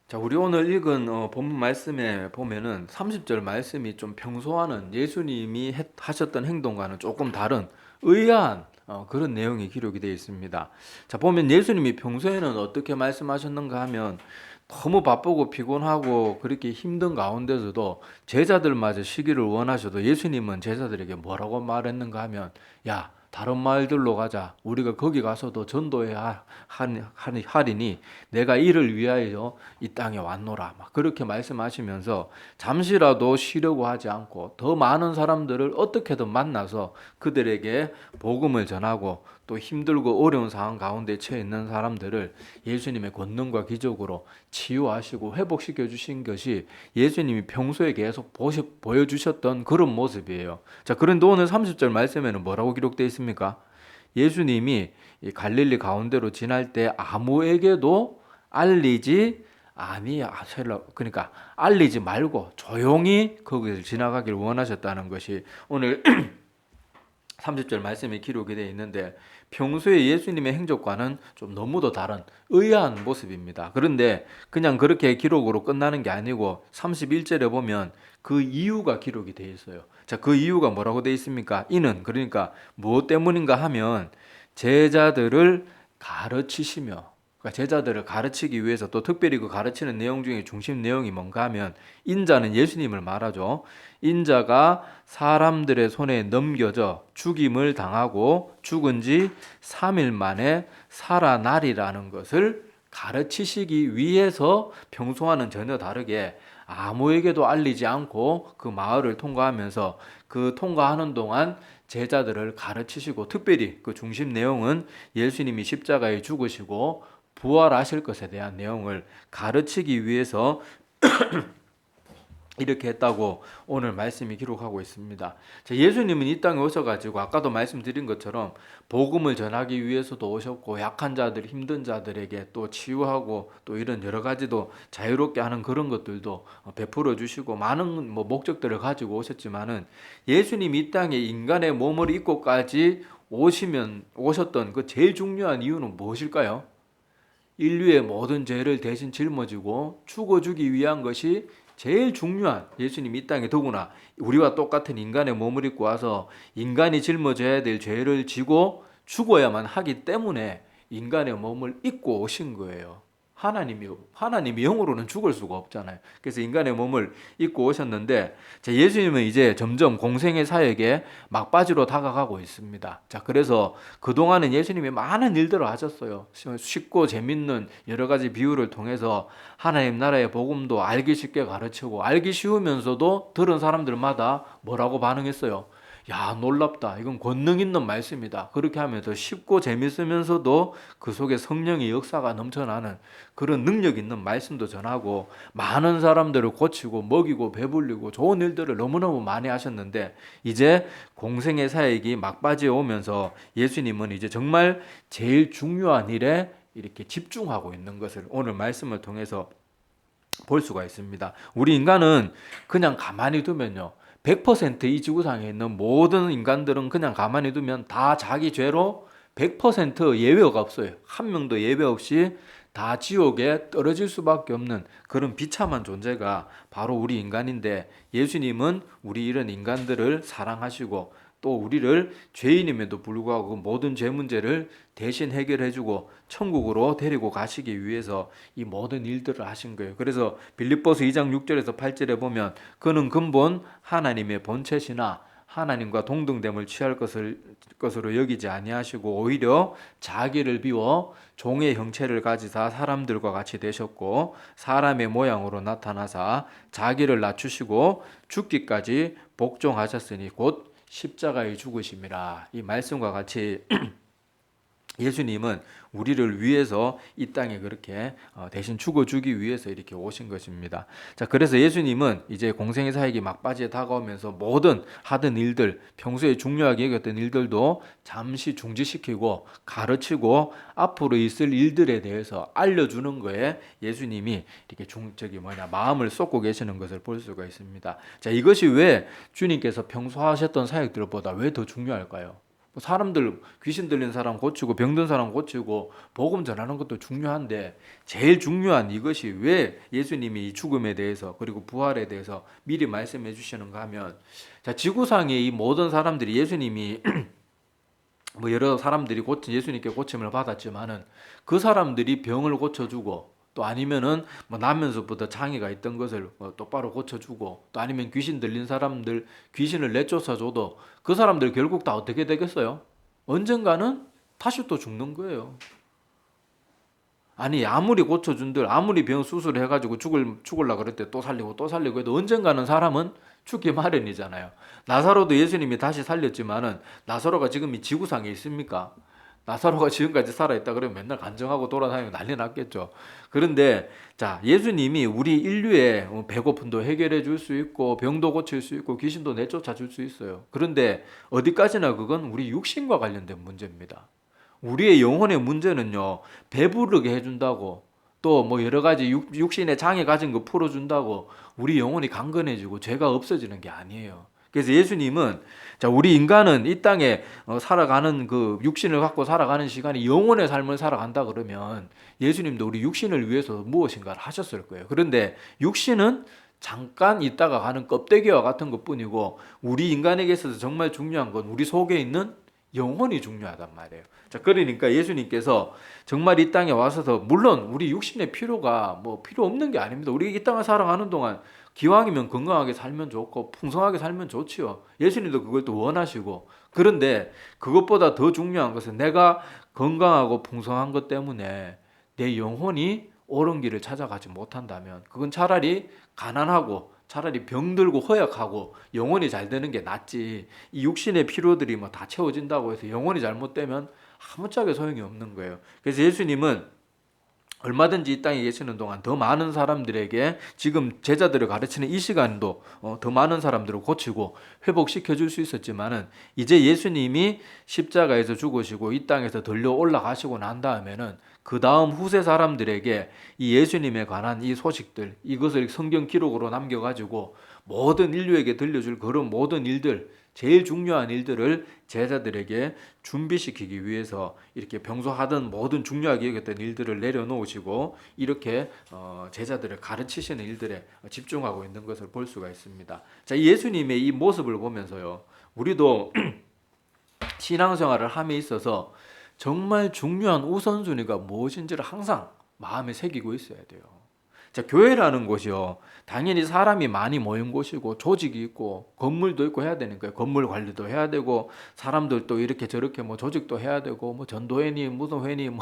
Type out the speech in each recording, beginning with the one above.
자, 우리 오늘 읽은 본문 말씀에 보면은 30절 말씀이 좀 평소와는 예수님이 하셨던 행동과는 조금 다른 의아한 그런 내용이 기록이 되어 있습니다. 자, 보면 예수님이 평소에는 어떻게 말씀하셨는가 하면 너무 바쁘고 피곤하고 그렇게 힘든 가운데서도 제자들마저 쉬기를 원하셔도 예수님은 제자들에게 뭐라고 말했는가 하면, 야, 다른 마을들로 가자. 우리가 거기 가서도 전도해야 하리니 내가 이를 위하여 이 땅에 왔노라. 막 그렇게 말씀하시면서 잠시라도 쉬려고 하지 않고 더 많은 사람들을 어떻게든 만나서 그들에게 복음을 전하고 또 힘들고 어려운 상황 가운데 처해 있는 사람들을 예수님의 권능과 기적으로 치유하시고 회복시켜 주신 것이 예수님이 평소에 계속 보여주셨던 그런 모습이에요. 자, 그런데 오늘 30절 말씀에는 뭐라고 기록되어 있습니까? 예수님이 이 갈릴리 가운데로 지날 때 아무에게도 알리지 그러니까 알리지 말고 조용히 거기를 지나가길 원하셨다는 것이 오늘 30절 말씀에 기록이 되어 있는데, 평소에 예수님의 행적과는 좀 너무도 다른 의아한 모습입니다. 그런데 그냥 그렇게 기록으로 끝나는 게 아니고 31절에 보면 그 이유가 기록이 되어 있어요. 자, 그 이유가 뭐라고 되어 있습니까? 이는, 그러니까 무엇 때문인가 하면 제자들을 가르치시며, 그러니까 제자들을 가르치기 위해서, 또 특별히 그 가르치는 내용 중에 중심 내용이 뭔가 하면 인자는 예수님을 말하죠. 인자가 사람들의 손에 넘겨져 죽임을 당하고 죽은 지 3일 만에 살아나리라는 것을 가르치시기 위해서 평소와는 전혀 다르게 아무에게도 알리지 않고 그 마을을 통과하면서 그 통과하는 동안 제자들을 가르치시고, 특별히 그 중심 내용은 예수님이 십자가에 죽으시고 부활하실 것에 대한 내용을 가르치기 위해서 이렇게 했다고 오늘 말씀이 기록하고 있습니다. 자, 예수님은 이 땅에 오셔가지고 아까도 말씀드린 것처럼 복음을 전하기 위해서도 오셨고, 약한 자들, 힘든 자들에게 또 치유하고 또 이런 여러 가지도 자유롭게 하는 그런 것들도 베풀어 주시고 많은 목적들을 가지고 오셨지만은, 예수님이 이 땅에 인간의 몸을 입고까지 오셨던 그 제일 중요한 이유는 무엇일까요? 인류의 모든 죄를 대신 짊어지고 죽어주기 위한 것이 제일 중요한, 예수님이 이 땅에 더구나 우리와 똑같은 인간의 몸을 입고 와서 인간이 짊어져야 될 죄를 지고 죽어야만 하기 때문에 인간의 몸을 입고 오신 거예요. 하나님이 영으로는 죽을 수가 없잖아요. 그래서 인간의 몸을 입고 오셨는데, 예수님은 이제 점점 공생의 사역에 막바지로 다가가고 있습니다. 자, 그래서 그동안은 예수님이 많은 일들을 하셨어요. 쉽고 재밌는 여러 가지 비유를 통해서 하나님 나라의 복음도 알기 쉽게 가르치고, 알기 쉬우면서도 들은 사람들마다 뭐라고 반응했어요? 야, 놀랍다. 이건 권능 있는 말씀이다. 그렇게 하면서 쉽고 재밌으면서도 그 속에 성령의 역사가 넘쳐나는 그런 능력 있는 말씀도 전하고, 많은 사람들을 고치고 먹이고 배불리고 좋은 일들을 너무너무 많이 하셨는데, 이제 공생의 사역이 막바지에 오면서 예수님은 이제 정말 제일 중요한 일에 이렇게 집중하고 있는 것을 오늘 말씀을 통해서 볼 수가 있습니다. 우리 인간은 그냥 가만히 두면요, 100%이 지구상에 있는 모든 인간들은 그냥 가만히 두면 다 자기 죄로 100% 예외가 없어요. 한 명도 예외 없이 다 지옥에 떨어질 수밖에 없는 그런 비참한 존재가 바로 우리 인간인데, 예수님은 우리 이런 인간들을 사랑하시고 또 우리를 죄인임에도 불구하고 모든 죄 문제를 대신 해결해주고 천국으로 데리고 가시기 위해서 이 모든 일들을 하신 거예요. 그래서 빌립보서 2장 6절에서 8절에 보면, 그는 근본 하나님의 본체시나 하나님과 동등됨을 취할 것으로 여기지 아니하시고 오히려 자기를 비워 종의 형체를 가지사 사람들과 같이 되셨고, 사람의 모양으로 나타나사 자기를 낮추시고 죽기까지 복종하셨으니 곧 십자가의 죽으심이라. 이 말씀과 같이 예수님은 우리를 위해서 이 땅에 그렇게 대신 죽어주기 위해서 이렇게 오신 것입니다. 자, 그래서 예수님은 이제 공생의 사역이 막바지에 다가오면서 모든 하던 일들, 평소에 중요하게 여겼던 일들도 잠시 중지시키고 가르치고 앞으로 있을 일들에 대해서 알려주는 거에 예수님이 이렇게 마음을 쏟고 계시는 것을 볼 수가 있습니다. 자, 이것이 왜 주님께서 평소 하셨던 사역들보다 왜 더 중요할까요? 사람들 귀신 들린 사람 고치고 병든 사람 고치고 복음 전하는 것도 중요한데 제일 중요한 이것이 왜 예수님이 이 죽음에 대해서 그리고 부활에 대해서 미리 말씀해 주시는가 하면 자, 지구상의 이 모든 사람들이 예수님이 뭐 여러 사람들이 예수님께 고침을 받았지만은 그 사람들이 병을 고쳐주고 또 아니면은 뭐 나면서부터 장애가 있던 것을 뭐 똑바로 고쳐주고 또 아니면 귀신 들린 사람들 귀신을 내쫓아줘도 그 사람들 결국 다 어떻게 되겠어요? 언젠가는 다시 또 죽는 거예요. 아니 아무리 고쳐준들 아무리 병 수술해가지고 죽을라 그럴 때 또 살리고 또 살리고 해도 언젠가는 사람은 죽기 마련이잖아요. 나사로도 예수님이 다시 살렸지만은 나사로가 지금 이 지구상에 있습니까? 나사로가 지금까지 살아있다 그러면 맨날 간증하고 돌아다니고 난리 났겠죠. 그런데 자 예수님이 우리 인류의 배고픔도 해결해 줄 수 있고 병도 고칠 수 있고 귀신도 내쫓아 줄 수 있어요. 그런데 어디까지나 그건 우리 육신과 관련된 문제입니다. 우리의 영혼의 문제는요, 배부르게 해준다고, 또 뭐 여러 가지 육신의 장애 가진 거 풀어준다고, 우리 영혼이 강건해지고 죄가 없어지는 게 아니에요. 그래서 예수님은, 자, 우리 인간은 이 땅에 살아가는 그 육신을 갖고 살아가는 시간이 영혼의 삶을 살아간다 그러면 예수님도 우리 육신을 위해서 무엇인가를 하셨을 거예요. 그런데 육신은 잠깐 있다가 가는 껍데기와 같은 것 뿐이고, 우리 인간에게 있어서 정말 중요한 건 우리 속에 있는 영혼이 중요하단 말이에요. 자, 그러니까 예수님께서 정말 이 땅에 와서서 물론 우리 육신의 필요가 뭐 필요 없는 게 아닙니다. 우리 이 땅을 살아가는 동안 기왕이면 건강하게 살면 좋고 풍성하게 살면 좋지요. 예수님도 그걸 또 원하시고 그런데 그것보다 더 중요한 것은 내가 건강하고 풍성한 것 때문에 내 영혼이 옳은 길을 찾아가지 못한다면 그건 차라리 가난하고 차라리 병들고 허약하고 영혼이 잘 되는 게 낫지. 이 육신의 피로들이 뭐 다 채워진다고 해서 영혼이 잘못되면 아무짝에 소용이 없는 거예요. 그래서 예수님은 얼마든지 이 땅에 계시는 동안 더 많은 사람들에게 지금 제자들을 가르치는 이 시간도 더 많은 사람들을 고치고 회복시켜 줄 수 있었지만은 이제 예수님이 십자가에서 죽으시고 이 땅에서 들려 올라가시고 난 다음에는 그 다음 후세 사람들에게 이 예수님에 관한 이 소식들 이것을 성경 기록으로 남겨가지고 모든 인류에게 들려줄 그런 모든 일들 제일 중요한 일들을 제자들에게 준비시키기 위해서 이렇게 평소 하던 모든 중요하게 여겼던 일들을 내려놓으시고 이렇게 제자들을 가르치시는 일들에 집중하고 있는 것을 볼 수가 있습니다. 자, 예수님의 이 모습을 보면서요, 우리도 신앙생활을 함에 있어서 정말 중요한 우선순위가 무엇인지를 항상 마음에 새기고 있어야 돼요. 자, 교회라는 곳이요, 당연히 사람이 많이 모인 곳이고 조직이 있고 건물도 있고 해야 되니까요. 건물 관리도 해야 되고 사람들도 이렇게 저렇게 뭐 조직도 해야 되고 뭐 전도회니 무슨 회니 뭐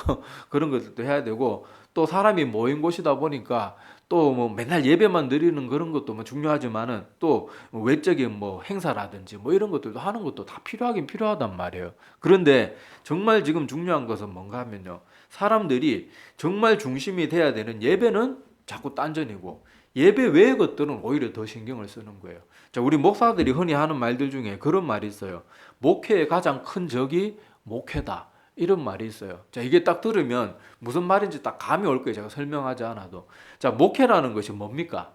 그런 것들도 해야 되고 또 사람이 모인 곳이다 보니까 또 뭐 맨날 예배만 드리는 그런 것도 뭐 중요하지만은 또 외적인 뭐 행사라든지 뭐 이런 것들도 하는 것도 다 필요하긴 필요하단 말이에요. 그런데 정말 지금 중요한 것은 뭔가 하면요, 사람들이 정말 중심이 돼야 되는 예배는 자꾸 딴전이고 예배 외의 것들은 오히려 더 신경을 쓰는 거예요. 자, 우리 목사들이 흔히 하는 말들 중에 그런 말이 있어요. 목회의 가장 큰 적이 목회다. 이런 말이 있어요. 자, 이게 딱 들으면 무슨 말인지 딱 감이 올 거예요. 제가 설명하지 않아도. 자, 목회라는 것이 뭡니까?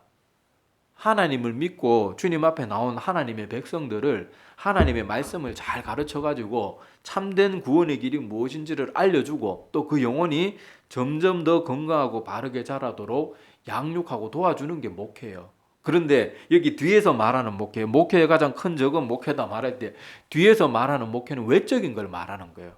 하나님을 믿고 주님 앞에 나온 하나님의 백성들을 하나님의 말씀을 잘 가르쳐가지고 참된 구원의 길이 무엇인지를 알려주고 또 그 영혼이 점점 더 건강하고 바르게 자라도록 양육하고 도와주는 게 목회예요. 그런데 여기 뒤에서 말하는 목회, 목회의 가장 큰 적은 목회다 말할 때 뒤에서 말하는 목회는 외적인 걸 말하는 거예요.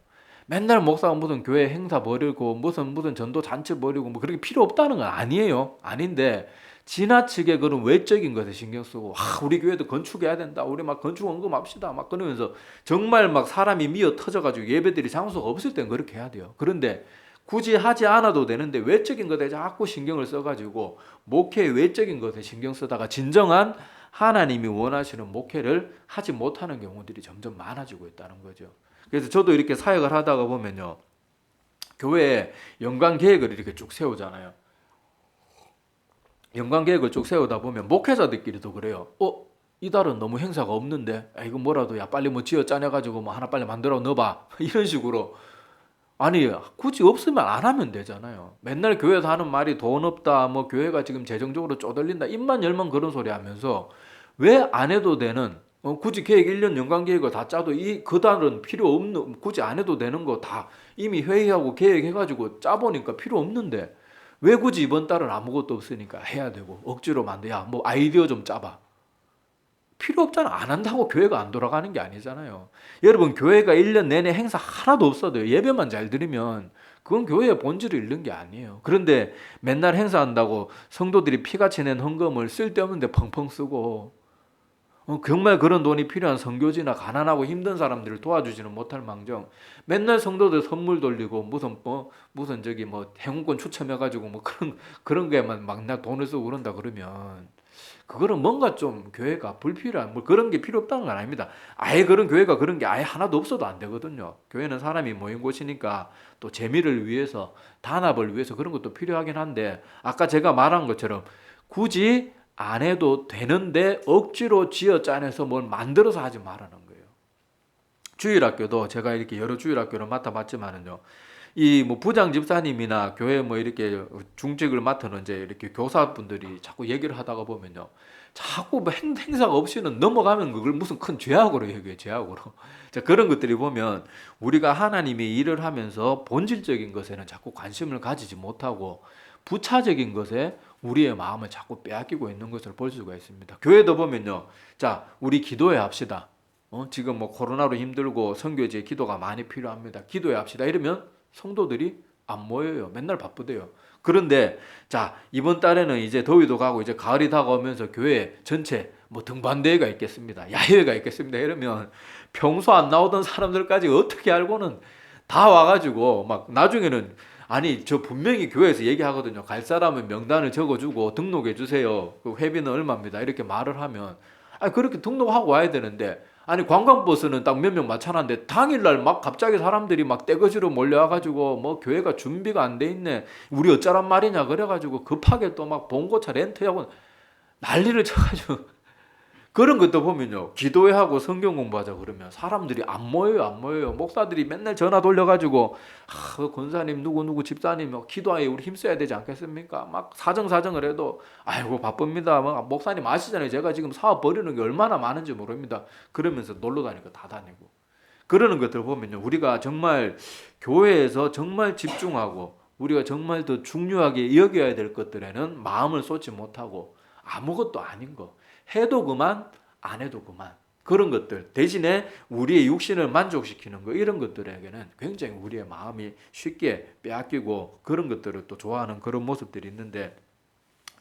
맨날 목사가 무슨 교회 행사 벌이고 무슨 전도 잔치 벌이고 뭐 그렇게 필요 없다는 건 아니에요. 아닌데 지나치게 그런 외적인 것에 신경 쓰고 우리 교회도 건축해야 된다. 우리 막 건축 언급합시다. 막 그러면서 정말 막 사람이 미어 터져가지고 예배드릴 장소가 없을 땐 그렇게 해야 돼요. 그런데 굳이 하지 않아도 되는데 외적인 것에 자꾸 신경을 써가지고 목회의 외적인 것에 신경 쓰다가 진정한 하나님이 원하시는 목회를 하지 못하는 경우들이 점점 많아지고 있다는 거죠. 그래서 저도 이렇게 사역을 하다가 보면요, 교회에 연관 계획을 이렇게 쭉 세우잖아요. 연관 계획을 쭉 세우다 보면 목회자들끼리도 그래요. 이달은 너무 행사가 없는데 이거 뭐라도 야 빨리 뭐 지어 짜내가지고 뭐 하나 빨리 만들어 넣어봐 이런 식으로. 아니 굳이 없으면 안 하면 되잖아요. 맨날 교회에서 하는 말이 돈 없다 뭐 교회가 지금 재정적으로 쪼들린다 입만 열면 그런 소리 하면서 왜 안 해도 되는 굳이 계획 1년 연간 계획을 다 짜도 그달은 필요 없는, 굳이 안 해도 되는 거 다 이미 회의하고 계획해가지고 짜보니까 필요 없는데 왜 굳이 이번 달은 아무것도 없으니까 해야 되고 억지로 만들, 야, 뭐 아이디어 좀 짜봐. 필요 없잖아. 안 한다고 교회가 안 돌아가는 게 아니잖아요. 여러분, 교회가 1년 내내 행사 하나도 없어도 예배만 잘 드리면 그건 교회의 본질을 잃는 게 아니에요. 그런데 맨날 행사한다고 성도들이 피같이 낸 헌금을 쓸데없는데 펑펑 쓰고 정말 그런 돈이 필요한 선교지나 가난하고 힘든 사람들을 도와주지는 못할 망정 맨날 성도들 선물 돌리고 무슨 저기 뭐 행운권 추첨해가지고 뭐 그런 게만 막나 돈을 쓰고 그런다 그러면 그거는 뭔가 좀 교회가 불필요한 뭐 그런 게 필요 없다는 건 아닙니다. 아예 그런 교회가 그런 게 아예 하나도 없어도 안 되거든요. 교회는 사람이 모인 곳이니까 또 재미를 위해서 단합을 위해서 그런 것도 필요하긴 한데 아까 제가 말한 것처럼 굳이 안 해도 되는데 억지로 지어 짜내서 뭘 만들어서 하지 말라는 거예요. 주일학교도 제가 이렇게 여러 주일학교를 맡아봤지만은요. 이 뭐 부장 집사님이나 교회 뭐 이렇게 중직을 맡은 이제 이렇게 교사분들이 자꾸 얘기를 하다가 보면요. 자꾸 뭐 행사가 없이는 넘어가면 그걸 무슨 큰 죄악으로 얘기해요, 죄악으로. 자, 그런 것들이 보면 우리가 하나님이 일을 하면서 본질적인 것에는 자꾸 관심을 가지지 못하고 부차적인 것에 우리의 마음을 자꾸 빼앗기고 있는 것을 볼 수가 있습니다. 교회도 보면요. 자, 우리 기도해 합시다. 지금 뭐 코로나로 힘들고 선교지에 기도가 많이 필요합니다. 기도해 합시다. 이러면 성도들이 안 모여요. 맨날 바쁘대요. 그런데 자, 이번 달에는 이제 더위도 가고 이제 가을이 다가오면서 교회 전체 뭐 등반대회가 있겠습니다. 야외가 있겠습니다. 이러면 평소 안 나오던 사람들까지 어떻게 알고는 다 와가지고 막 나중에는 아니 저 분명히 교회에서 얘기하거든요. 갈 사람은 명단을 적어주고 등록해 주세요. 그 회비는 얼마입니다. 이렇게 말을 하면 그렇게 등록하고 와야 되는데 아니 관광버스는 딱 몇 명 맞춰놨는데 당일날 막 갑자기 사람들이 막 떼거지로 몰려와가지고 뭐 교회가 준비가 안 돼 있네. 우리 어쩌란 말이냐 그래가지고 급하게 또 막 봉고차 렌트하고 난리를 쳐가지고 그런 것도 보면요. 기도회하고 성경 공부하자 그러면 사람들이 안 모여요, 안 모여요. 목사들이 맨날 전화 돌려가지고 그 권사님 누구 집사님 기도하에 우리 힘써야 되지 않겠습니까? 막 사정을 해도 아이고 바쁩니다. 목사님 아시잖아요. 제가 지금 사업 벌이는 게 얼마나 많은지 모릅니다. 그러면서 놀러 다니고 다 다니고 그러는 것들 보면요. 우리가 정말 교회에서 정말 집중하고 우리가 정말 더 중요하게 여겨야 될 것들에는 마음을 쏟지 못하고 아무것도 아닌 거 해도 그만 안 해도 그만 그런 것들 대신에 우리의 육신을 만족시키는 거 이런 것들에게는 굉장히 우리의 마음이 쉽게 빼앗기고 그런 것들을 또 좋아하는 그런 모습들이 있는데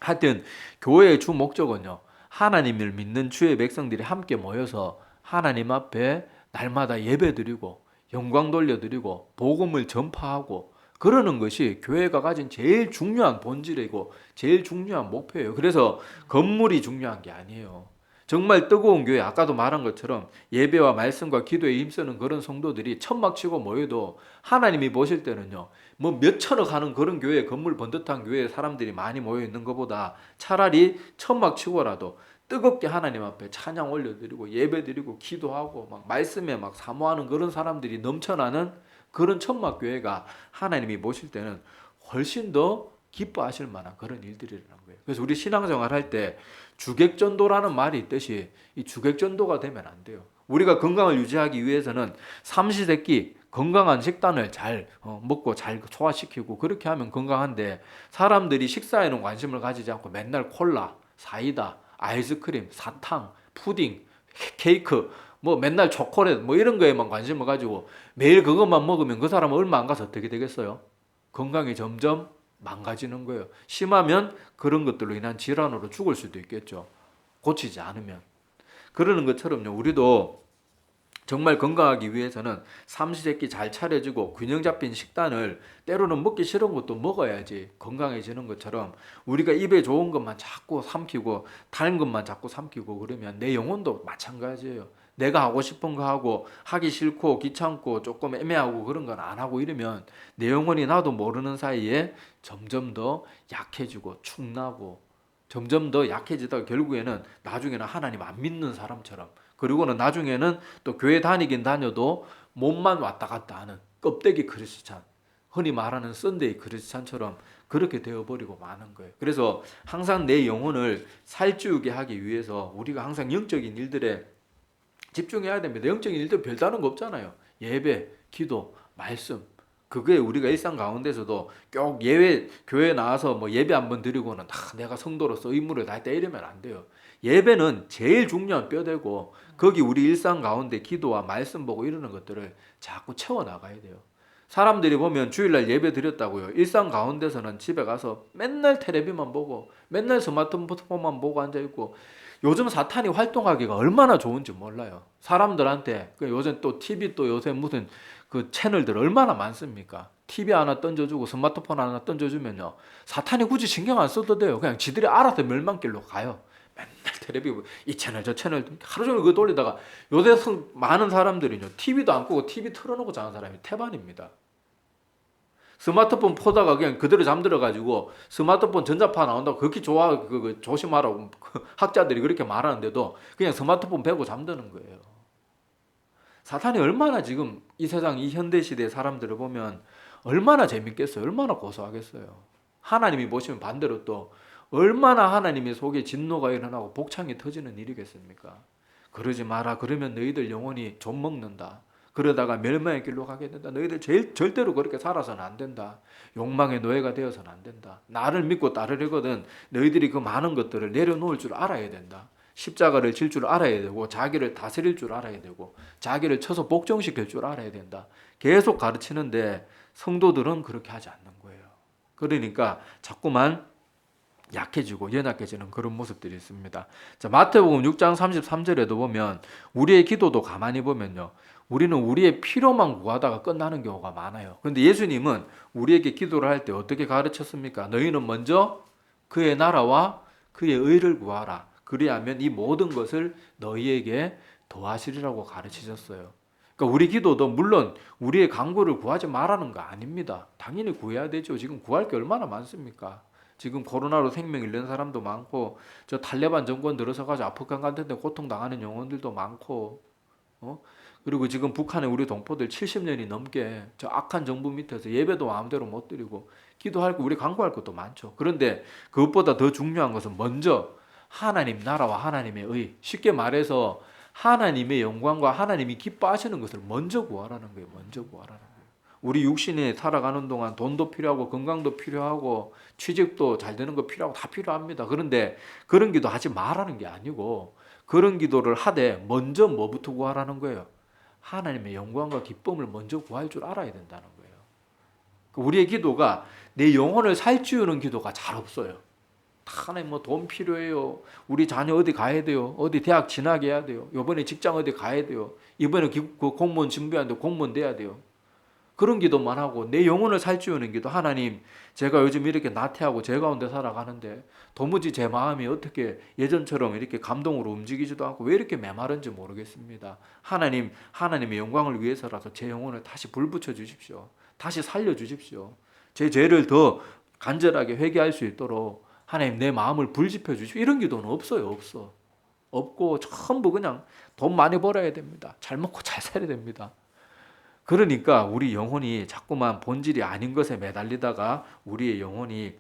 하여튼 교회의 주 목적은요. 하나님을 믿는 주의 백성들이 함께 모여서 하나님 앞에 날마다 예배드리고 영광 돌려드리고 복음을 전파하고 그러는 것이 교회가 가진 제일 중요한 본질이고 제일 중요한 목표예요. 그래서 건물이 중요한 게 아니에요. 정말 뜨거운 교회, 아까도 말한 것처럼 예배와 말씀과 기도에 힘쓰는 그런 성도들이 천막 치고 모여도 하나님이 보실 때는요. 뭐 몇천억 하는 그런 교회, 건물 번듯한 교회에 사람들이 많이 모여 있는 것보다 차라리 천막 치고라도 뜨겁게 하나님 앞에 찬양 올려드리고 예배드리고 기도하고 막 말씀에 막 사모하는 그런 사람들이 넘쳐나는 그런 천막 교회가 하나님이 보실 때는 훨씬 더 기뻐하실 만한 그런 일들이라는 거예요. 그래서 우리 신앙생활 할 때 주객전도라는 말이 있듯이 이 주객전도가 되면 안 돼요. 우리가 건강을 유지하기 위해서는 삼시세끼 건강한 식단을 잘 먹고 잘 소화시키고 그렇게 하면 건강한데 사람들이 식사에는 관심을 가지지 않고 맨날 콜라, 사이다, 아이스크림, 사탕, 푸딩, 케이크 뭐 맨날 초콜릿 뭐 이런 거에만 관심을 가지고 매일 그것만 먹으면 그 사람은 얼마 안 가서 어떻게 되겠어요? 건강이 점점 망가지는 거예요. 심하면 그런 것들로 인한 질환으로 죽을 수도 있겠죠. 고치지 않으면. 그러는 것처럼요. 우리도 정말 건강하기 위해서는 삼시세끼 잘 차려지고 균형 잡힌 식단을 때로는 먹기 싫은 것도 먹어야지 건강해지는 것처럼 우리가 입에 좋은 것만 자꾸 삼키고 다른 것만 자꾸 삼키고 그러면 내 영혼도 마찬가지예요. 내가 하고 싶은 거 하고 하기 싫고 귀찮고 조금 애매하고 그런 건 안 하고 이러면 내 영혼이 나도 모르는 사이에 점점 더 약해지고 축나고 점점 더 약해지다가 결국에는 나중에는 하나님 안 믿는 사람처럼 그리고는 나중에는 또 교회 다니긴 다녀도 몸만 왔다 갔다 하는 껍데기 크리스찬 흔히 말하는 썬데이 크리스찬처럼 그렇게 되어버리고 마는 거예요. 그래서 항상 내 영혼을 살찌우게 하기 위해서 우리가 항상 영적인 일들에 집중해야 됩니다. 영적인 일도 별다른 거 없잖아요. 예배, 기도, 말씀. 그게 우리가 일상 가운데서도 꼭 예외 교회 나와서 뭐 예배 한번 드리고는 내가 성도로서 의무를 다했다 이러면 안 돼요. 예배는 제일 중요한 뼈대고 거기 우리 일상 가운데 기도와 말씀 보고 이러는 것들을 자꾸 채워 나가야 돼요. 사람들이 보면 주일날 예배 드렸다고요. 일상 가운데서는 집에 가서 맨날 텔레비만 보고 맨날 스마트폰만 보고 앉아있고 요즘 사탄이 활동하기가 얼마나 좋은지 몰라요. 사람들한테 요즘 또 TV 또 요새 무슨 그 채널들 얼마나 많습니까? TV 하나 던져주고 스마트폰 하나 던져주면요. 사탄이 굳이 신경 안 써도 돼요. 그냥 지들이 알아서 멸망길로 가요. 맨날 텔레비 이 채널 저 채널 하루 종일 그거 돌리다가 요새 많은 사람들이요. TV도 안 끄고 TV 틀어놓고 자는 사람이 태반입니다. 스마트폰 보다가 그냥 그대로 잠들어가지고 스마트폰 전자파 나온다고 그렇게 조심하라고 학자들이 그렇게 말하는데도 그냥 스마트폰 베고 잠드는 거예요. 사탄이 얼마나 지금 이 세상 이 현대시대 사람들을 보면 얼마나 재밌겠어요. 얼마나 고소하겠어요. 하나님이 보시면 반대로 또 얼마나 하나님의 속에 진노가 일어나고 복창이 터지는 일이겠습니까? 그러지 마라. 그러면 너희들 영혼이 좀 먹는다. 그러다가 멸망의 길로 가게 된다. 너희들 절대로 그렇게 살아서는 안 된다. 욕망의 노예가 되어서는 안 된다. 나를 믿고 따르려거든 너희들이 그 많은 것들을 내려놓을 줄 알아야 된다. 십자가를 질 줄 알아야 되고 자기를 다스릴 줄 알아야 되고 자기를 쳐서 복종시킬 줄 알아야 된다. 계속 가르치는데 성도들은 그렇게 하지 않는 거예요. 그러니까 자꾸만 약해지고 연약해지는 그런 모습들이 있습니다. 자, 마태복음 6장 33절에도 보면 우리의 기도도 가만히 보면요. 우리는 우리의 필요만 구하다가 끝나는 경우가 많아요. 그런데 예수님은 우리에게 기도를 할 때 어떻게 가르쳤습니까? 너희는 먼저 그의 나라와 그의 의를 구하라. 그리하면 이 모든 것을 너희에게 더하시리라고 가르치셨어요. 그러니까 우리 기도도 물론 우리의 간구를 구하지 말라는 거 아닙니다. 당연히 구해야 되죠. 지금 구할 게 얼마나 많습니까? 지금 코로나로 생명 잃는 사람도 많고 저 탈레반 정권 들어서가지고 아프간 같은 데 고통당하는 영혼들도 많고 그리고 지금 북한의 우리 동포들 70년이 넘게 저 악한 정부 밑에서 예배도 마음대로 못 드리고 기도할 거 우리 간구할 것도 많죠. 그런데 그것보다 더 중요한 것은 먼저 하나님 나라와 하나님의 의, 쉽게 말해서 하나님의 영광과 하나님이 기뻐하시는 것을 먼저 구하라는 거예요. 먼저 구하라는 거예요. 우리 육신에 살아가는 동안 돈도 필요하고 건강도 필요하고 취직도 잘 되는 거 필요하고 다 필요합니다. 그런데 그런 기도 하지 말라는 게 아니고 그런 기도를 하되 먼저 뭐부터 구하라는 거예요. 하나님의 영광과 기쁨을 먼저 구할 줄 알아야 된다는 거예요. 우리의 기도가 내 영혼을 살찌우는 기도가 잘 없어요. 하나님 뭐 돈 필요해요. 우리 자녀 어디 가야 돼요. 어디 대학 진학해야 해야 돼요. 이번에 직장 어디 가야 돼요. 이번에 공무원 준비하는데 공무원 돼야 돼요. 그런 기도만 하고 내 영혼을 살찌우는 기도. 하나님 제가 요즘 이렇게 나태하고 제 가운데 살아가는데 도무지 제 마음이 어떻게 예전처럼 이렇게 감동으로 움직이지도 않고 왜 이렇게 메마른지 모르겠습니다. 하나님 하나님의 영광을 위해서라도 제 영혼을 다시 불 붙여 주십시오. 다시 살려 주십시오. 제 죄를 더 간절하게 회개할 수 있도록 하나님 내 마음을 불지펴 주십시오. 이런 기도는 없어요. 없어. 없고 전부 그냥 돈 많이 벌어야 됩니다. 잘 먹고 잘 살아야 됩니다. 그러니까 우리 영혼이 자꾸만 본질이 아닌 것에 매달리다가 우리의 영혼이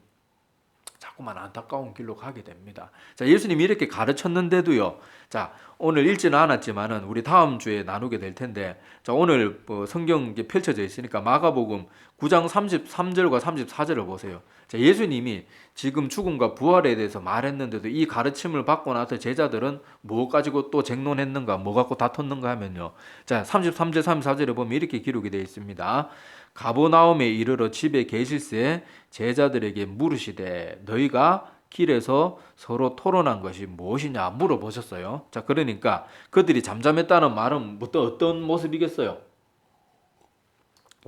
자꾸만 안타까운 길로 가게 됩니다. 자, 예수님이 이렇게 가르쳤는데도요. 자, 오늘 읽지는 않았지만은 우리 다음 주에 나누게 될 텐데, 자, 오늘 성경 펼쳐져 있으니까 마가복음 9장 33절과 34절을 보세요. 자, 예수님이 지금 죽음과 부활에 대해서 말했는데도 이 가르침을 받고 나서 제자들은 무엇 가지고 또 쟁론했는가, 뭐 갖고 다퉜는가 하면요. 자, 33절, 34절에 보면 이렇게 기록이 되어 있습니다. 가버나움에 이르러 집에 계실새 제자들에게 물으시되 너희가 길에서 서로 토론한 것이 무엇이냐 물어보셨어요. 자, 그러니까 그들이 잠잠했다는 말은 어떤 모습이겠어요?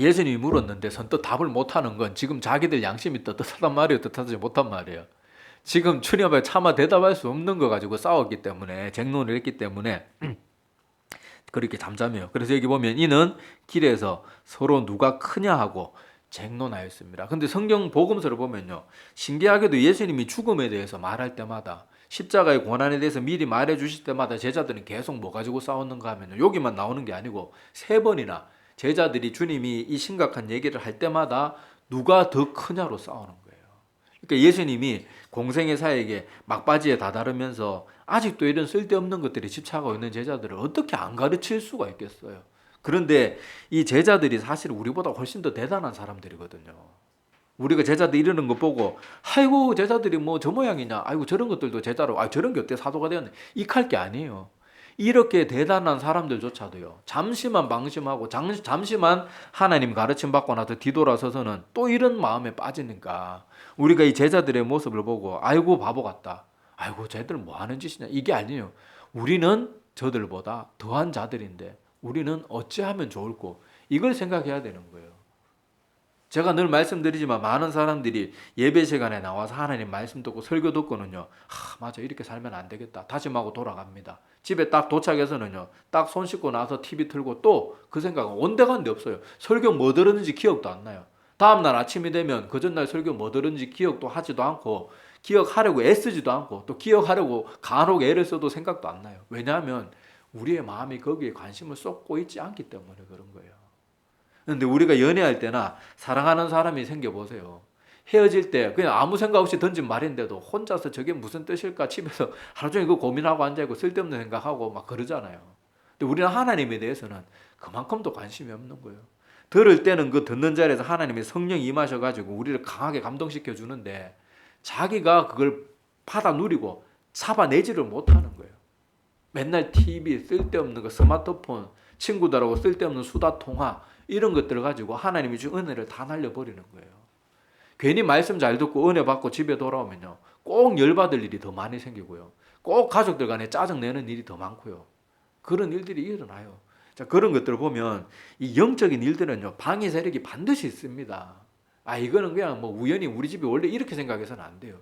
예수님이 물었는데 선뜻 답을 못하는 건 지금 자기들 양심이 떳떳하단 말이에요, 떳떳하지 못한 말이에요. 지금 추념에 차마 대답할 수 없는 거 가지고 싸웠기 때문에 쟁론을 했기 때문에 그렇게 잠잠해요. 그래서 여기 보면 이는 길에서 서로 누가 크냐 하고 쟁론하였습니다. 근데 성경 복음서를 보면요. 신기하게도 예수님이 죽음에 대해서 말할 때마다 십자가의 고난에 대해서 미리 말해 주실 때마다 제자들은 계속 뭐 가지고 싸웠는가 하면요. 여기만 나오는 게 아니고 3번이나 제자들이 주님이 이 심각한 얘기를 할 때마다 누가 더 크냐로 싸우는 거예요. 그러니까 예수님이 공생의 사역에 막바지에 다다르면서 아직도 이런 쓸데없는 것들에 집착하고 있는 제자들을 어떻게 안 가르칠 수가 있겠어요. 그런데 이 제자들이 사실 우리보다 훨씬 더 대단한 사람들이거든요. 우리가 제자들 이러는 거 보고 아이고 제자들이 뭐 저 모양이냐, 아이고 저런 것들도 제자로, 아 저런 게 어때 사도가 되었네, 이할 게 아니에요. 이렇게 대단한 사람들조차도요, 잠시만 방심하고 잠시만 하나님 가르침 받고 나서 뒤돌아서서는 또 이런 마음에 빠지니까 우리가 이 제자들의 모습을 보고 아이고 바보 같다, 아이고 쟤들 뭐 하는 짓이냐, 이게 아니에요. 우리는 저들보다 더한 자들인데 우리는 어찌하면 좋을꼬, 이걸 생각해야 되는 거예요. 제가 늘 말씀드리지만 많은 사람들이 예배 시간에 나와서 하나님 말씀 듣고 설교 듣고는요, 맞아 이렇게 살면 안 되겠다 다짐하고 돌아갑니다. 집에 딱 도착해서는요, 딱 손 씻고 나서 TV 틀고 또 그 생각은 온데간데 없어요. 설교 뭐 들었는지 기억도 안 나요. 다음날 아침이 되면 그 전날 설교 뭐 들었는지 기억도 하지도 않고, 기억하려고 애쓰지도 않고, 또 기억하려고 간혹 애를 써도 생각도 안 나요. 왜냐하면 우리의 마음이 거기에 관심을 쏟고 있지 않기 때문에 그런 거예요. 그런데 우리가 연애할 때나 사랑하는 사람이 생겨보세요. 헤어질 때 그냥 아무 생각 없이 던진 말인데도 혼자서 저게 무슨 뜻일까 집에서 하루 종일 그 고민하고 앉아있고 쓸데없는 생각하고 막 그러잖아요. 근데 우리는 하나님에 대해서는 그만큼도 관심이 없는 거예요. 들을 때는 그 듣는 자리에서 하나님의 성령이 임하셔가지고 우리를 강하게 감동시켜 주는데 자기가 그걸 받아 누리고 잡아내지를 못하는 거예요. 맨날 TV, 쓸데없는 거, 스마트폰, 친구들하고 쓸데없는 수다 통화, 이런 것들을 가지고 하나님이 준 은혜를 다 날려버리는 거예요. 괜히 말씀 잘 듣고 은혜 받고 집에 돌아오면요, 꼭 열받을 일이 더 많이 생기고요, 꼭 가족들 간에 짜증내는 일이 더 많고요, 그런 일들이 일어나요. 자, 그런 것들을 보면 이 영적인 일들은요, 방해 세력이 반드시 있습니다. 이거는 그냥 뭐 우연히 우리 집이 원래 이렇게 생각해서는 안 돼요.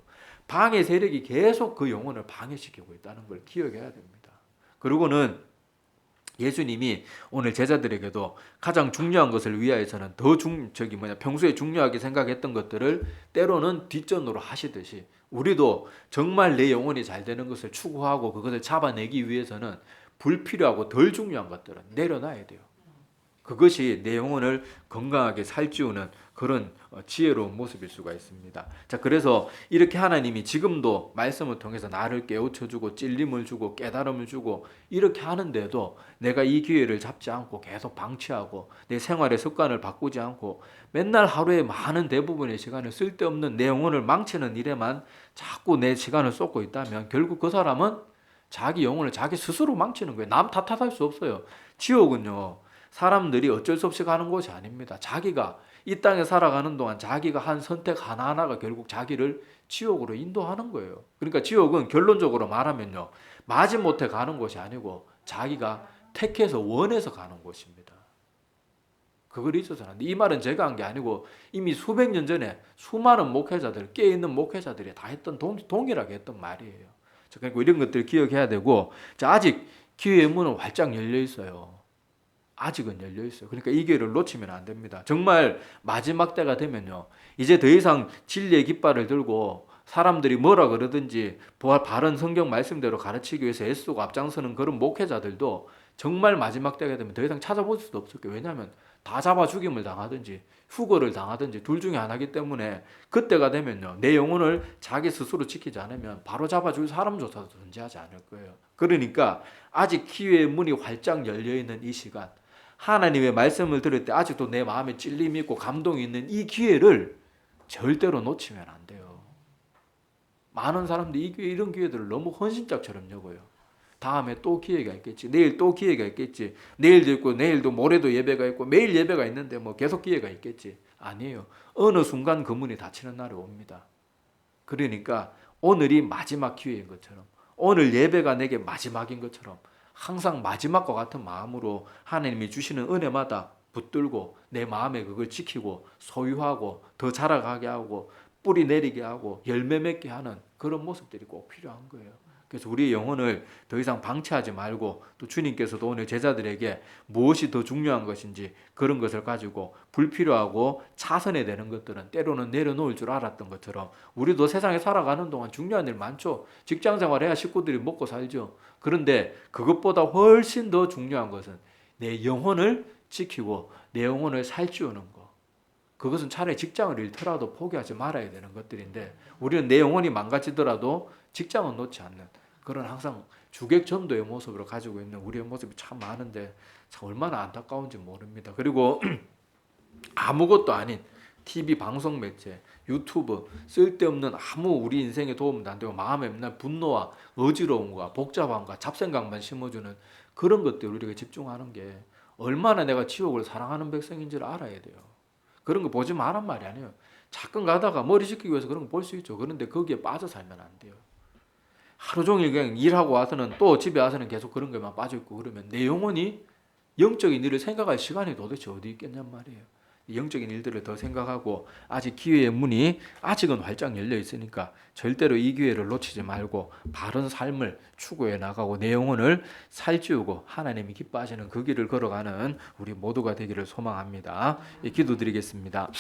방해 세력이 계속 그 영혼을 방해시키고 있다는 걸 기억해야 됩니다. 그리고는 예수님이 오늘 제자들에게도 가장 중요한 것을 위하여서는 평소에 중요하게 생각했던 것들을 때로는 뒷전으로 하시듯이 우리도 정말 내 영혼이 잘 되는 것을 추구하고 그것을 잡아내기 위해서는 불필요하고 덜 중요한 것들은 내려놔야 돼요. 그것이 내 영혼을 건강하게 살찌우는 그런 지혜로운 모습일 수가 있습니다. 자, 그래서 이렇게 하나님이 지금도 말씀을 통해서 나를 깨우쳐주고 찔림을 주고 깨달음을 주고 이렇게 하는데도 내가 이 기회를 잡지 않고 계속 방치하고 내 생활의 습관을 바꾸지 않고 맨날 하루에 많은 대부분의 시간을 쓸데없는 내 영혼을 망치는 일에만 자꾸 내 시간을 쏟고 있다면 결국 그 사람은 자기 영혼을 자기 스스로 망치는 거예요. 남 탓할 수 없어요. 지옥은요, 사람들이 어쩔 수 없이 가는 곳이 아닙니다. 자기가 이 땅에 살아가는 동안 자기가 한 선택 하나하나가 결국 자기를 지옥으로 인도하는 거예요. 그러니까 지옥은 결론적으로 말하면요, 마지못해 가는 곳이 아니고 자기가 택해서 원해서 가는 곳입니다. 그걸 잊어서는 안 돼. 이 말은 제가 한 게 아니고 이미 수백 년 전에 수많은 목회자들, 깨어있는 목회자들이 다 했던 동일하게 했던 말이에요. 그러니까 이런 것들 기억해야 되고, 아직 기회의 문은 활짝 열려 있어요. 아직은 열려 있어요. 그러니까 이 기회를 놓치면 안 됩니다. 정말 마지막 때가 되면요, 이제 더 이상 진리의 깃발을 들고 사람들이 뭐라 그러든지 바른 성경 말씀대로 가르치기 위해서 애쓰고 앞장서는 그런 목회자들도 정말 마지막 때가 되면 더 이상 찾아볼 수도 없을 거예요. 왜냐하면 다 잡아 죽임을 당하든지 후거를 당하든지 둘 중에 하나이기 때문에 그때가 되면요, 내 영혼을 자기 스스로 지키지 않으면 바로 잡아줄 사람조차도 존재하지 않을 거예요. 그러니까 아직 기회의 문이 활짝 열려있는 이 시간, 하나님의 말씀을 들을 때 아직도 내 마음에 찔림이 있고 감동이 있는 이 기회를 절대로 놓치면 안 돼요. 많은 사람들이 이런 기회들을 너무 헌신짝처럼 여겨요. 다음에 또 기회가 있겠지, 내일 또 기회가 있겠지, 내일도 있고 내일도 모레도 예배가 있고 매일 예배가 있는데 뭐 계속 기회가 있겠지. 아니에요. 어느 순간 그 문이 닫히는 날이 옵니다. 그러니까 오늘이 마지막 기회인 것처럼, 오늘 예배가 내게 마지막인 것처럼 항상 마지막과 같은 마음으로 하나님이 주시는 은혜마다 붙들고 내 마음에 그걸 지키고 소유하고 더 자라가게 하고 뿌리 내리게 하고 열매 맺게 하는 그런 모습들이 꼭 필요한 거예요. 그래서 우리의 영혼을 더 이상 방치하지 말고, 또 주님께서도 오늘 제자들에게 무엇이 더 중요한 것인지 그런 것을 가지고 불필요하고 차선에 되는 것들은 때로는 내려놓을 줄 알았던 것처럼 우리도 세상에 살아가는 동안 중요한 일 많죠. 직장생활 해야 식구들이 먹고 살죠. 그런데 그것보다 훨씬 더 중요한 것은 내 영혼을 지키고 내 영혼을 살찌우는 것, 그것은 차라리 직장을 잃더라도 포기하지 말아야 되는 것들인데 우리는 내 영혼이 망가지더라도 직장은 놓지 않는 그런 항상 주객전도의 모습으로 가지고 있는 우리의 모습이 참 많은데 참 얼마나 안타까운지 모릅니다. 그리고 아무것도 아닌 TV 방송 매체, 유튜브 쓸데없는 아무 우리 인생에 도움도 안 되고 마음에 맨날 분노와 어지러움과 복잡함과 잡생각만 심어주는 그런 것들 우리가 집중하는 게 얼마나 내가 지옥을 사랑하는 백성인지를 알아야 돼요. 그런 거 보지 말란 말이 아니에요. 가끔 가다가 머리 식히기 위해서 그런 거 볼 수 있죠. 그런데 거기에 빠져 살면 안 돼요. 하루 종일 그냥 일하고 와서는 또 집에 와서는 계속 그런 거에만 빠져 있고 그러면 내 영혼이 영적인 일을 생각할 시간이 도대체 어디 있겠냔 말이에요. 영적인 일들을 더 생각하고 아직 기회의 문이 아직은 활짝 열려 있으니까 절대로 이 기회를 놓치지 말고 바른 삶을 추구해 나가고 내 영혼을 살찌우고 하나님이 기뻐하시는 그 길을 걸어가는 우리 모두가 되기를 소망합니다. 기도드리겠습니다.